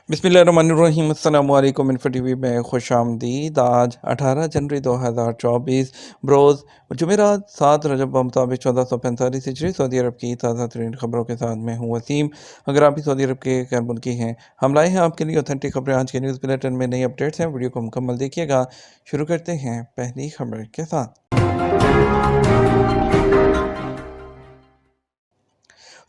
बिस्मिल्लाहिर्रहमानिर्रहीम। अस्सलामु अलैकुम। इन्फो टीवी में खुश आमदीद। आज 18 जनवरी 2024 बरोज़ जुमेरात 7 रजब मुताबिक 1445 हिजरी सऊदी अरब की ताज़ा तरीन खबरों के साथ मैं हूँ वसीम। अगर आप भी सऊदी अरब के गैर मुल्की हैं, हम लाए हैं आपके लिए ऑथेंटिक खबरें। आज के न्यूज़ बुलेटिन में नई अपडेट्स हैं, वीडियो को मुकम्मल देखिएगा। शुरू करते हैं पहली खबर के साथ।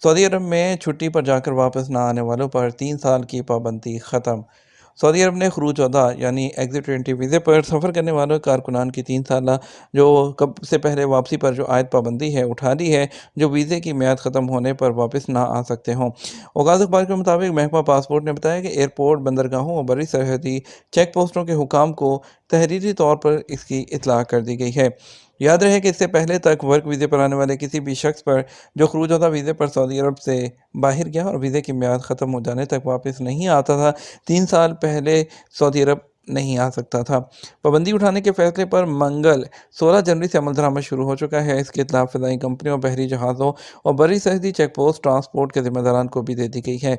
सऊदी अरब में छुट्टी पर जाकर वापस न आने वालों पर 3 साल की पाबंदी ख़त्म। सऊदी अरब ने खरूज अदा यानी एग्जिट 20 वीज़े पर सफ़र करने वालों कारकुनान की 3 साल जो कब से पहले वापसी पर जो आयद पाबंदी है उठा दी है, जो वीज़े की मियाद ख़त्म होने पर वापस ना आ सकते हों। औकात अखबार के मुताबिक महकमा पासपोर्ट ने बताया कि एयरपोर्ट, बंदरगाहों और बड़ी सरहदी चेक पोस्टों के हुकाम को तहरीरी तौर पर इसकी इतला कर दी गई है। याद रहे कि इससे पहले तक वर्क वीज़े पर आने वाले किसी भी शख्स पर जो खरूज वीज़े पर सऊदी अरब से बाहर गया और वीज़े की मियाद ख़त्म हो जाने तक वापस नहीं आता था, 3 साल पहले सऊदी अरब नहीं आ सकता था। पाबंदी उठाने के फैसले पर मंगल 16 जनवरी से अमल दरामद शुरू हो चुका है। इसके खिलाफ फ़िज़ाई कंपनियों, बहरी जहाज़ों और बड़ी सरहदी चेक पोस्ट ट्रांसपोर्ट के ज़िम्मेदारान को भी दे दी गई है।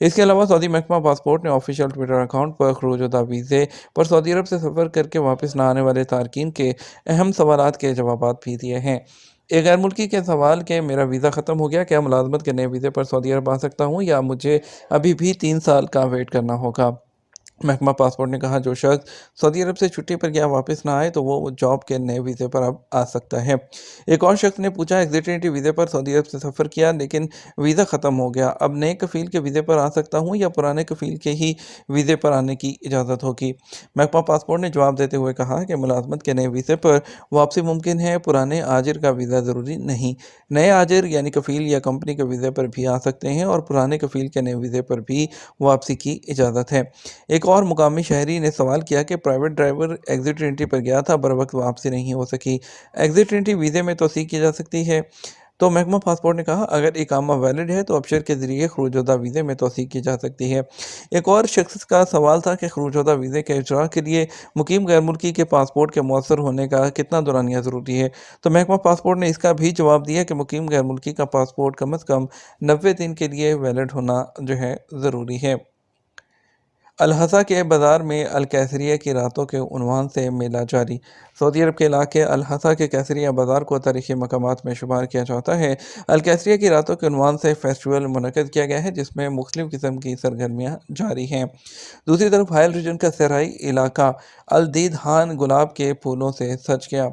इसके अलावा सऊदी महकमा पासपोर्ट ने ऑफिशियल ट्विटर अकाउंट पर खरूज वीज़े पर सऊदी अरब से सफ़र करके वापस न आने वाले तारकीन के अहम सवालात के जवाबात भी दिए हैं। एक गैर मुल्की के सवाल के मेरा वीज़ा ख़त्म हो गया, क्या मुलाजमत के नए वीज़े पर सऊदी अरब आ सकता हूँ या मुझे अभी भी 3 साल का वेट करना होगा। महकमा पासपोर्ट ने कहा, जो शख्स सऊदी अरब से छुट्टी पर गया वापस ना आए तो वो जॉब के नए वीज़े पर अब आ सकता है। एक और शख्स ने पूछा, एग्जिट वीज़े पर सऊदी अरब से सफ़र किया लेकिन वीज़ा ख़त्म हो गया, अब नए कफ़ील के वीज़े पर आ सकता हूँ या पुराने कफ़ील के ही वीज़े पर आने की इजाज़त होगी। महकमा पासपोर्ट ने जवाब देते हुए कहा कि मुलाजमत के नए वीज़े पर वापसी मुमकिन है, पुराने आजिर का वीज़ा ज़रूरी नहीं। नए आजिर यानी कफ़ील या कंपनी के वीज़े पर भी आ सकते हैं और पुराने कफ़ील के नए वीज़े पर भी वापसी की इजाज़त है। एक और मुकामी शहरी ने सवाल किया कि प्राइवेट ड्राइवर एग्जिट एंट्री पर गया था, बर वक्त वापसी नहीं हो सकी, एग्जिट एंट्री वीज़े में तोसीक की जा सकती है। तो महकमा पासपोर्ट ने कहा, अगर इकामा वैलिड है तो अबशर के ज़रिए खरूजदा वीज़े में तोसीक की जा सकती है। एक और शख्स का सवाल था कि खरूजदा वीज़े के इजरा के लिए मुकीम गैर मुल्की के पासपोर्ट के मौसर होने का कितना दौरानिया ज़रूरी है। तो महकमा पासपोर्ट ने इसका भी जवाब दिया कि मुकीम गैर मुल्की का पासपोर्ट कम अज़ कम 90 दिन के लिए वैलिड होना जो है ज़रूरी है। अल-हसा के बाज़ार में अल-कैसरिया की रातों के उन्वान से मेला जारी। सऊदी अरब के इलाके अल-हसा के कैसरिया बाज़ार को तारीख़ी मकामात में शुमार किया जाता है। अल-कैसरिया की रातों के उन्वान से फेस्टिवल मुनक़्क़िद किया गया है, जिसमें मुख्तलिफ़ किस्म की सरगर्मियाँ जारी हैं। दूसरी तरफ हायल रीजन का सहराई इलाका अल-दीदहान गुलाब के फूलों से सज गया।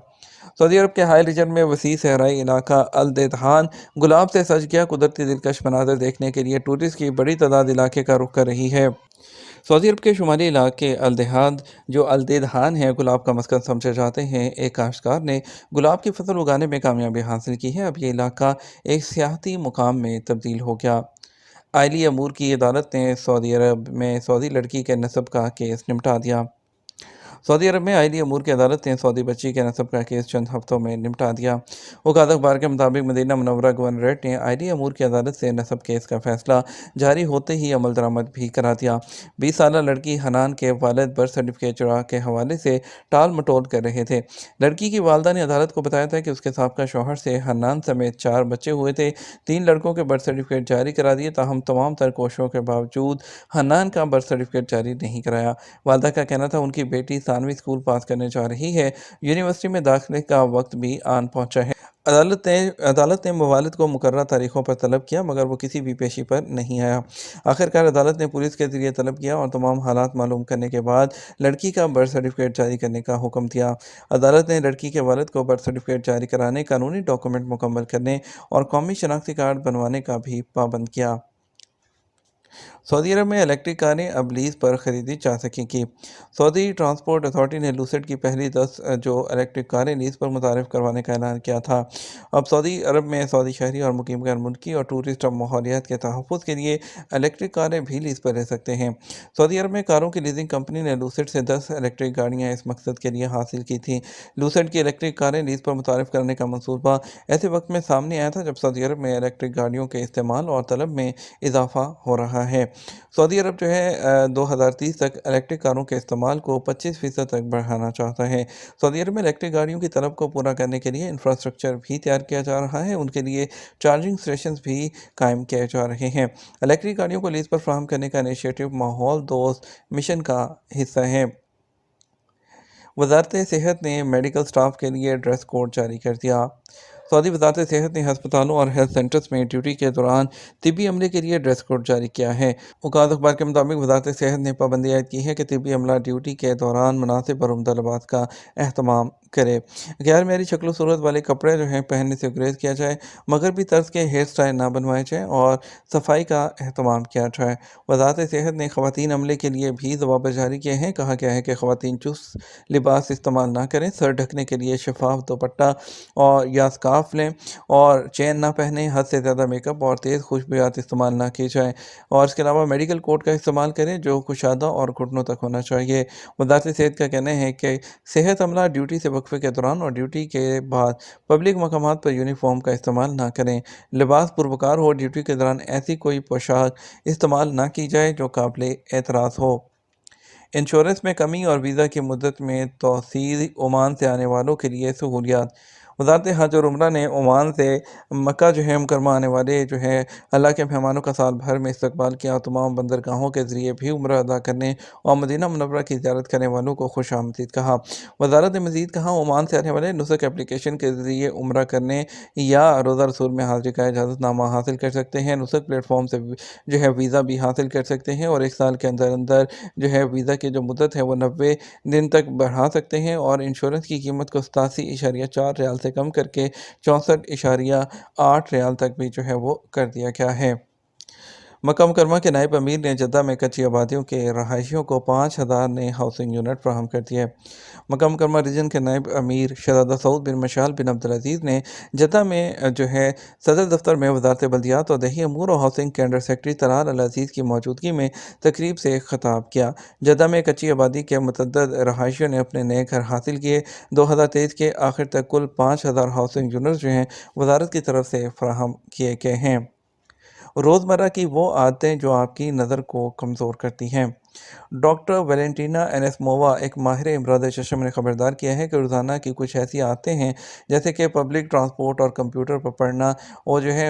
सऊदी अरब के हायल रीजन में वसी सहराई इलाका अल-दीदहान गुलाब से सज गया। कुदरती दिलकश मनाज़र देखने के लिए टूरिस्ट की बड़ी तादाद इलाके का रुख कर रही है। सऊदी अरब के शुमाली इलाके अल-देहाद जो अल-देदहान है, गुलाब का मस्कन समझे जाते हैं। एक काश्तकार ने गुलाब की फसल उगाने में कामयाबी हासिल की है। अब ये इलाका एक सियाहती मुकाम में तब्दील हो गया। आइली अमूर की अदालत ने सऊदी अरब में सऊदी लड़की के नस्ब का केस निपटा दिया। सऊदी अरब में आइली अमूर की अदालत ने सऊदी बच्ची के नस्ब का केस चंद हफ्तों में निपटा दिया। औकात अखबार के मुताबिक मदीना मुनव्वरा गवर्नरेट ने आइली अमूर की अदालत से नस्ब केस का फैसला जारी होते ही अमल दरामद भी करा दिया। 20 साल लड़की हनान के वालिद बर्थ सर्टिफिकेट चुरा के हवाले से टाल मटोल कर रहे थे। लड़की की वालदा ने अदालत को बताया था कि उसके साबका शौहर से हनान समेत 4 बच्चे हुए थे। 3 लड़कों के बर्थ सर्टिफिकेट जारी करा दिए, ताहम तमाम तर कोशिशों के बावजूद हनान का बर्थ सर्टिफिकेट जारी नहीं कराया। वालदा का कहना था उनकी बेटी सानवी स्कूल पास करने जा रही है, यूनिवर्सिटी में दाखिले का वक्त भी आन पहुंचा है। अदालत ने मुवालिद को मुकर्रर तारीखों पर तलब किया, मगर वो किसी भी पेशी पर नहीं आया। आखिरकार अदालत ने पुलिस के जरिए तलब किया और तमाम हालात मालूम करने के बाद लड़की का बर्थ सर्टिफिकेट जारी करने का हुक्म दिया। अदालत ने लड़की के वालिद को बर्थ सर्टिफिकेट जारी कराने, कानूनी डॉक्यूमेंट मुकम्मल करने और कौमी शनाख्ती कार्ड बनवाने का भी पाबंद किया। सऊदी अरब में इलेक्ट्रिक कारें अब लीज पर खरीदी जा सकेंगी। सऊदी ट्रांसपोर्ट अथॉरिटी ने लूसेट की पहली 10 जो इलेक्ट्रिक कारें लीज पर मुतारिफ करवाने का ऐलान किया था। अब सऊदी अरब में सऊदी शहरी और मुकीम गैर मुल्की और टूरिस्ट अब माहौलियात के तहफ़्फ़ुज़ के लिए इलेक्ट्रिक कारें भी लीज पर ले सकते हैं। सऊदी अरब में कारों की लीजिंग कंपनी ने लूसेट से 10 इलेक्ट्रिक गाड़ियाँ इस मकसद के लिए हासिल की थी। लूसेट की इलेक्ट्रिक कारें लीज पर मुतारिफ करने का मनसूबा ऐसे वक्त में सामने आया था जब सऊदी अरब में इलेक्ट्रिक गाड़ियों के इस्तेमाल और तलब में इजाफा हो रहा है। سعودی عرب جو ہے 2030 تک الیکٹرک کاروں کے استعمال کو 25% تک بڑھانا چاہتا ہے۔ سعودی عرب میں الیکٹرک گاڑیوں کی طلب کو پورا کرنے کے لیے انفراسٹرکچر بھی تیار کیا جا رہا ہے، ان کے لیے چارجنگ اسٹیشنز بھی قائم کیے جا رہے ہیں۔ الیکٹرک گاڑیوں کو لیز پر فراہم کرنے کا انیشیٹو ماحول دوست مشن کا حصہ ہے۔ وزارت صحت نے میڈیکل سٹاف کے لیے ڈریس کوڈ جاری کر دیا۔ سعودی وزارت صحت نے ہسپتالوں اور ہیلتھ سینٹرز میں ڈیوٹی کے دوران طبی عملے کے لیے ڈریس کوڈ جاری کیا ہے۔ اوقات اخبار کے مطابق وزارت صحت نے پابندی عائد کی ہے کہ طبی عملہ ڈیوٹی کے دوران مناسب اور عمدہ لباس کا اہتمام کرے، غیر معیاری شکل و صورت والے کپڑے جو ہیں پہننے سے گریز کیا جائے، مغربی طرز کے ہیئر سٹائل نہ بنوائے جائیں اور صفائی کا اہتمام کیا جائے۔ وزارت صحت نے خواتین عملے کے لیے بھی ضوابط جاری کیے ہیں۔ کہا گیا ہے کہ خواتین چست لباس استعمال نہ کریں، سر ڈھکنے کے لیے شفاف دوپٹہ اور یا اسکارف لیں اور چین نہ پہنیں، حد سے زیادہ میک اپ اور تیز خوشبویات استعمال نہ کی جائیں، اور اس کے علاوہ میڈیکل کوٹ کا استعمال کریں جو کشادہ اور گھٹنوں تک ہونا چاہیے۔ وزارت صحت کا کہنا ہے کہ صحت عملہ ڈیوٹی سے وقفے کے دوران اور ڈیوٹی کے بعد پبلک مقامات پر یونیفارم کا استعمال نہ کریں، لباس پروکار ہو، ڈیوٹی کے دوران ایسی کوئی پوشاک استعمال نہ کی جائے جو قابل اعتراض ہو۔ انشورنس میں کمی اور ویزا کی مدت میں توسیع، عمان سے آنے والوں کے لیے سہولیات۔ وزارت حج اور عمرہ نے عمان سے مکہ جو ہے مکرمہ آنے والے جو ہے اللہ کے مہمانوں کا سال بھر میں استقبال کیا اور تمام بندرگاہوں کے ذریعے بھی عمرہ ادا کرنے اور مدینہ منورہ کی زیارت کرنے والوں کو خوش آمدید کہا۔ وزارت نے مزید کہا، عمان سے آنے والے نسک اپلیکیشن کے ذریعے عمرہ کرنے یا روزہ رسول میں حاضری کا اجازت نامہ حاصل کر سکتے ہیں، نسک پلیٹ فارم سے جو ہے ویزا بھی حاصل کر سکتے ہیں اور ایک سال کے اندر اندر جو ہے ویزا کی جو مدت ہے وہ 90 دن تک بڑھا سکتے ہیں، اور انشورنس کی قیمت کو 87.4 ریال سے کم کر کے 64.8 ریال تک بھی جو ہے وہ کر دیا گیا ہے۔ مکہ مکرمہ کے نائب امیر نے جدہ میں کچی آبادیوں کے رہائشیوں کو 5,000 نئے ہاؤسنگ یونٹ فراہم کر دیے۔ مکہ مکرمہ ریجن کے نائب امیر شہزادہ سعود بن مشال بن عبدالعزیز نے جدہ میں جو ہے صدر دفتر میں وزارت بلدیات اور دیہی امور اور ہاؤسنگ کے انڈر سیکرٹری طلال العزیز کی موجودگی میں تقریب سے خطاب کیا۔ جدہ میں کچی آبادی کے متعدد رہائشیوں نے اپنے نئے گھر حاصل کیے۔ 2023 کے آخر تک کل 5,000 ہاؤسنگ یونٹس جو ہیں وزارت کی طرف سے فراہم کیے گئے ہیں۔ روزمرہ کی وہ عادتیں جو آپ کی نظر کو کمزور کرتی ہیں۔ ڈاکٹر ویلنٹینا انیسمووا، ایک ماہر امراض چشم، نے خبردار کیا ہے کہ روزانہ کی کچھ ایسی عادتیں ہیں جیسے کہ پبلک ٹرانسپورٹ اور کمپیوٹر پر پڑھنا، اور جو ہے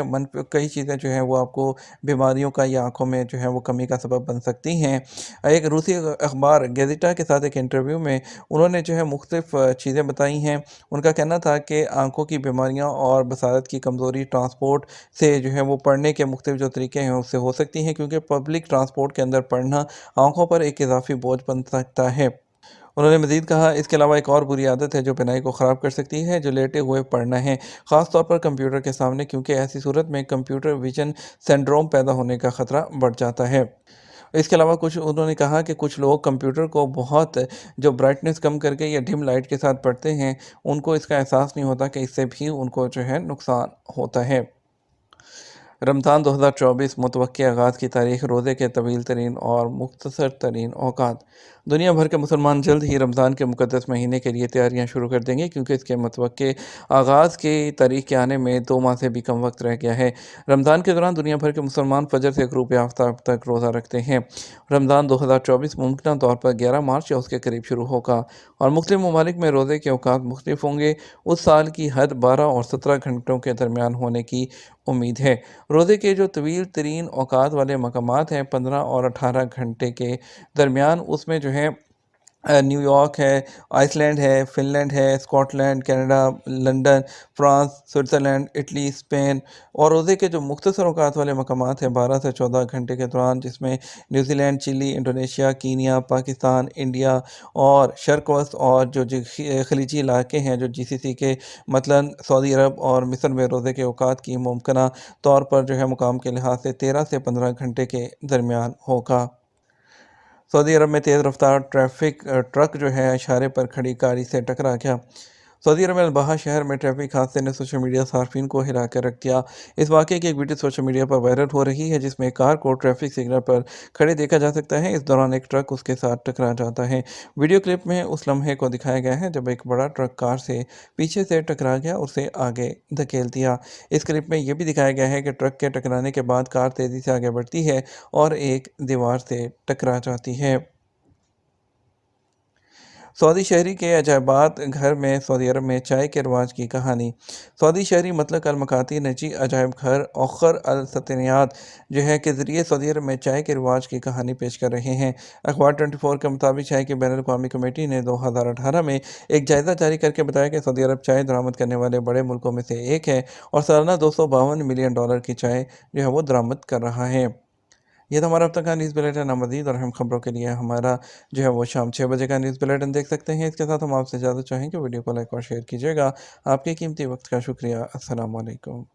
کئی چیزیں جو ہیں وہ آپ کو بیماریوں کا یا آنکھوں میں جو ہے وہ کمی کا سبب بن سکتی ہیں۔ ایک روسی اخبار گیزیٹا کے ساتھ ایک انٹرویو میں انہوں نے جو ہے مختلف چیزیں بتائی ہیں۔ ان کا کہنا تھا کہ آنکھوں کی بیماریاں اور بصارت کی کمزوری ٹرانسپورٹ سے جو ہے وہ پڑھنے کے مختلف جو طریقے ہیں اس سے ہو سکتی ہیں، کیونکہ پبلک ٹرانسپورٹ کے اندر پڑھنا آنکھوں پر ایک اضافی بوجھ بن سکتا ہے۔ انہوں نے مزید کہا، اس کے علاوہ ایک اور بری عادت ہے جو بینائی کو خراب کر سکتی ہے، جو لیٹے ہوئے پڑھنا ہے، خاص طور پر کمپیوٹر کے سامنے، کیونکہ ایسی صورت میں کمپیوٹر ویژن سنڈروم پیدا ہونے کا خطرہ بڑھ جاتا ہے۔ اس کے علاوہ انہوں نے کہا کہ کچھ لوگ کمپیوٹر کو بہت جو برائٹنس کم کر کے یا ڈم لائٹ کے ساتھ پڑھتے ہیں، ان کو اس کا احساس نہیں ہوتا کہ اس سے بھی ان کو جو ہے نقصان ہوتا ہے۔ رمضان 2024 متوقع آغاز کی تاریخ، روزے کے طویل ترین اور مختصر ترین اوقات۔ دنیا بھر کے مسلمان جلد ہی رمضان کے مقدس مہینے کے لیے تیاریاں شروع کر دیں گے، کیونکہ اس کے متوقع آغاز کی تاریخ کے آنے میں 2 ماہ سے بھی کم وقت رہ گیا ہے۔ رمضان کے دوران دنیا بھر کے مسلمان فجر سے غروب آفتاب تک روزہ رکھتے ہیں۔ رمضان 2024 ممکنہ طور پر 11 مارچ یا اس کے قریب شروع ہوگا، اور مختلف ممالک میں روزے کے اوقات مختلف ہوں گے۔ اس سال کی حد 12 اور 17 گھنٹوں کے درمیان ہونے کی امید ہے۔ روزے کے جو طویل ترین اوقات والے مقامات ہیں 15 اور 18 گھنٹے کے درمیان، اس میں جو ہے نیو یارک ہے، آئس لینڈ ہے، فن لینڈ ہے، Scotland, Canada, London, France, Switzerland, Italy, Spain. اور روزے کے جو مختصر اوقات والے مقامات ہیں 12 سے 14 گھنٹے کے دوران، جس میں نیوزی لینڈ، چلی، انڈونیشیا، کینیا، پاکستان، انڈیا اور شرق وسط اور جو خلیجی علاقے ہیں جو GCC کے مثلاً سعودی عرب اور مصر میں روزے کے اوقات کی ممکنہ طور پر جو ہے مقام کے لحاظ سے 13 سے 15 گھنٹے کے درمیان ہوگا۔ سعودی عرب میں تیز رفتار ٹرک جو ہے اشارے پر کھڑی گاڑی سے ٹکرا گیا۔ सऊदी अरब में अल-बहा शहर में ट्रैफिक हादसे ने सोशल मीडिया सार्फिन को हिला कर रख दिया। इस वाक़ये की एक वीडियो सोशल मीडिया पर वायरल हो रही है, जिसमें एक कार को ट्रैफिक सिग्नल पर खड़े देखा जा सकता है। इस दौरान एक ट्रक उसके साथ टकरा जाता है। वीडियो क्लिप में उस लम्हे को दिखाया गया है जब एक बड़ा ट्रक कार से पीछे से टकरा गया और उसे आगे धकेल दिया। इस क्लिप में ये भी दिखाया गया है कि ट्रक के टकराने के बाद कार तेज़ी से आगे बढ़ती है और एक दीवार से टकरा जाती है। सऊदी शहरी के अजायबात घर में सऊदी अरब में चाय के रिवाज की कहानी। सऊदी शहरी मतलब अल-मकाती नजी अजायब घर औखर अल-सतनियात जो है के ज़रिए सऊदी अरब में चाय के रिवाज की कहानी पेश कर रहे हैं। अखबार 24 के मुताबिक चाय की बैनुल अक़वामी कमेटी ने 2018 में एक जायज़ा जारी करके बताया कि सऊदी अरब चाय दरामद करने वाले बड़े मुल्कों में से एक है और सालाना $252 मिलियन की चाय जो है वो दरामद कर रहा है। ये तो हमारा अब तक का न्यूज़ बुलेटिन है। मज़ीद और अहम खबरों के लिए हमारा जो है वो शाम 6 बजे का न्यूज़ बुलेटिन देख सकते हैं। इसके साथ हम आपसे इजाज़त चाहेंगे। वीडियो को लाइक और शेयर कीजिएगा। आपके कीमती वक्त का शुक्रिया। अस्सलाम वालेकुम।